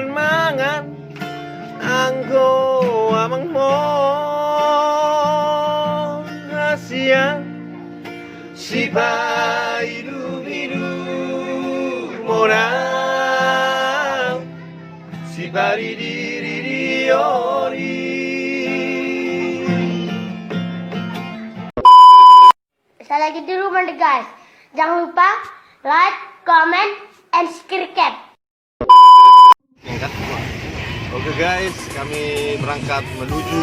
mangan anggo amang mo Asia si bairu biru morang si bari diri ori. Saya lagi di rumah deh guys. Jangan lupa like, comment, and subscribe. Oke guys, kami berangkat menuju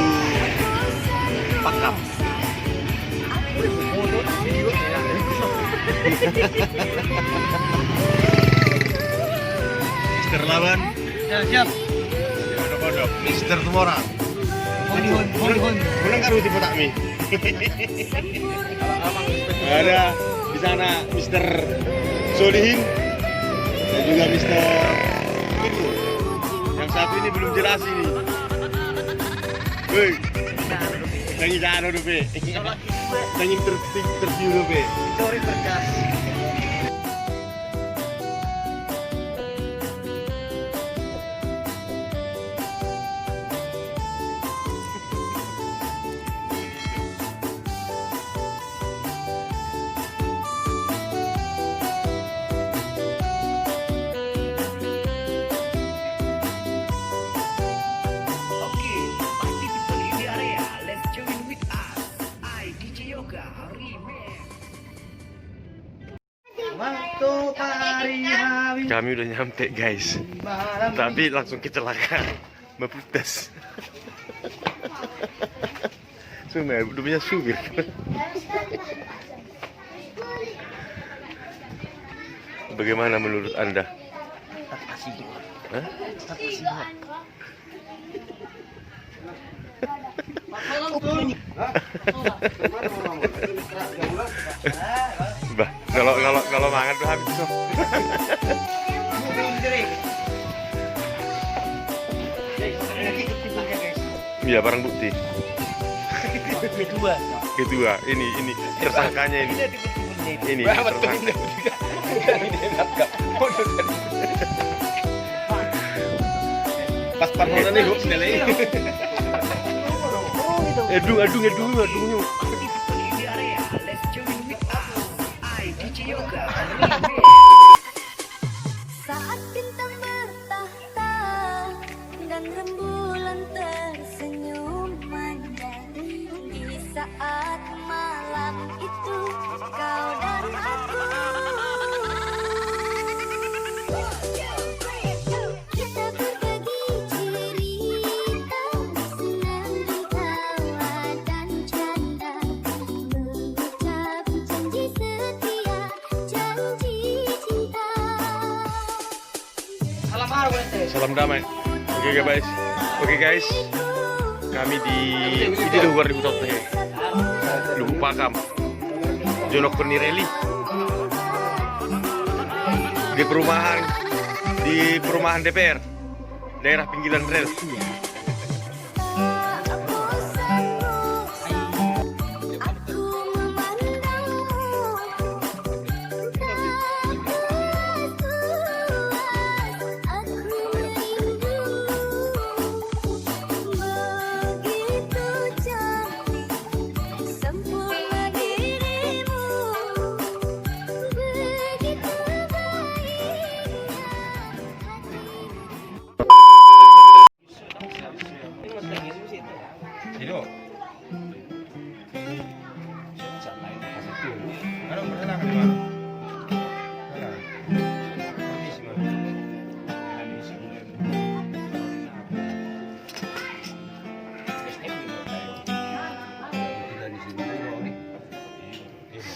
Pakam. Mister Lawan, Siap. kodok-kodok, Mister Tumorang. Kurang karu tipe tak mi. Ada di sana Mister Solihin dan juga Mister itu. Yang satu ini belum jelas ini. Woi, lagi jano dulu be. Lagi interview dulu be. Cori berkas. Kami udah nyampe guys, tapi langsung kecelakaan, memprotes. Sungai udah punya supir. Bagaimana menurut Anda? Hah? Bah, kalau mangan tuh habis tuh. Iya, barang bukti. Kedua, ini tersangkanya ini. Ini tersangka. Pas parmonan nih, gue sendiri. Edungnya. Saat bintang bertahta dan rembulan tersenyum manja, di saat malam itu kau dan aku kita berbagi cerita, senang tawa dan canda, mengucap janji setia, janji cinta. Salam damai. Oke guys. Kami di luar di Butote. Lubuk Pakam. Jonok Penireli. Di perumahan DPR. Daerah pinggiran rel.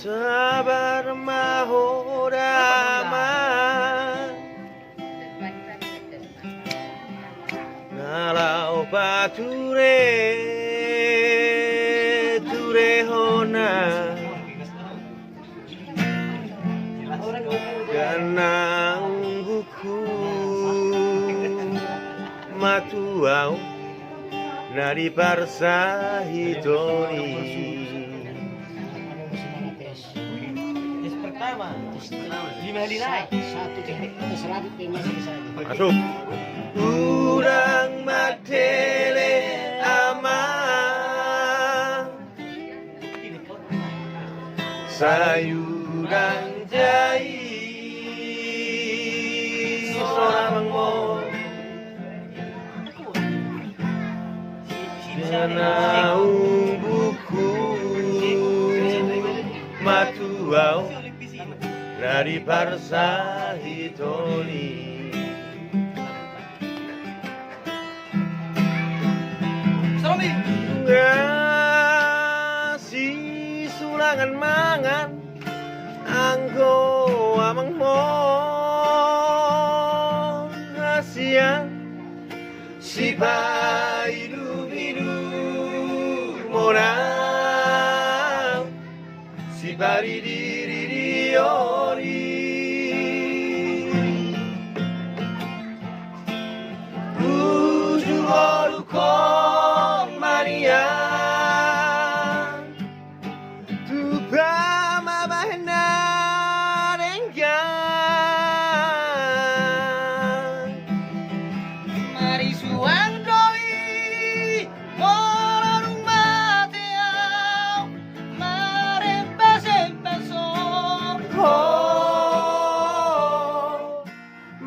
Sabar mahorama nalau pature turehona ganang buku matuau nari parsa hitoni. mah. Lima lilai. Satu teknik atas rambut yang masih bisa. Masuk. Urang matele amang sayurang jai seorang mau naung buku matuau dari parsa hitoni. Si sulangan mangan anggo amang mo hasian si paidu bidu morang si pari diri diori tuju olukong Maria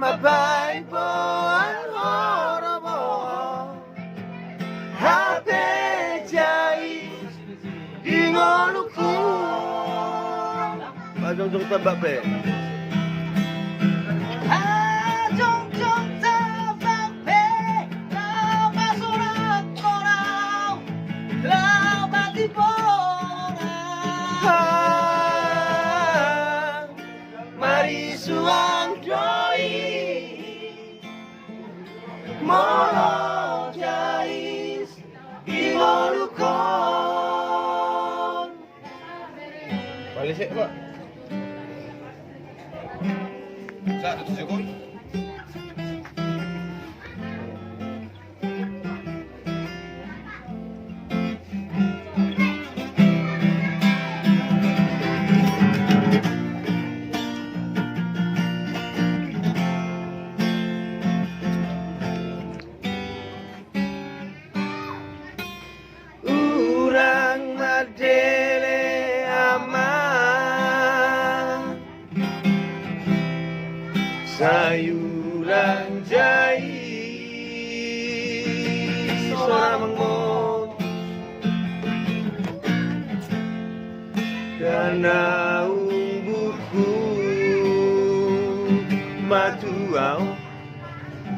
mabain po ang horobo hate jai ingoluku Pajong-jong tabak be Pajong-jong tabak be lau basurat korau lau bati porang mari suang doi Molo jais ingolukon. Balik sih pak. Sa, itu Jokowi. Dele aman sayuran jai seorang mengon dan naung buku matuau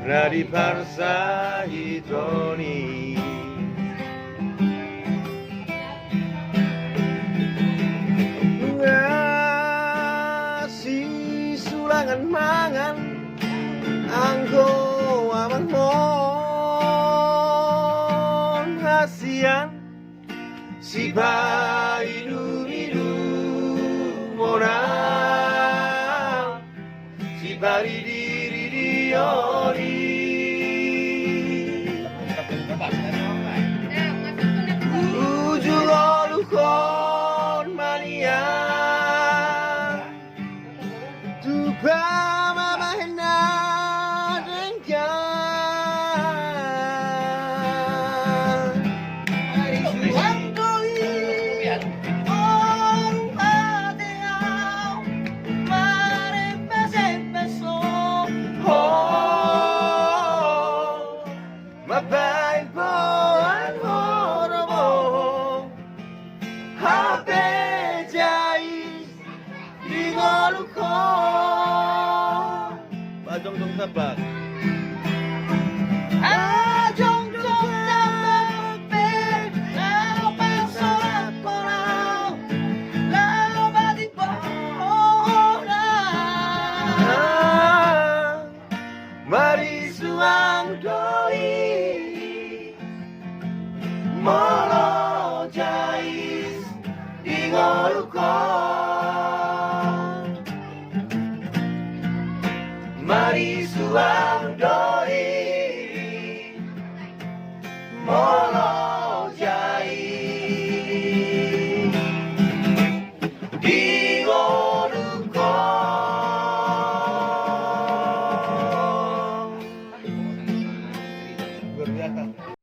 radi parsa hitoni sulangan mangan anggo amang mon hasian si paidu morang si pari diri diori ujung olukon mania Bama mahena dengkan Mari suang doi Orang ateau Mare pese-peso Oh Mabain poan horobo Hape jais Ingolukon Pajong-jong tabak Ajong-jong tabak be lau pasorat korau lau batik porang mari suang doi molo jais ingolukon Mari suang wabarakatuh.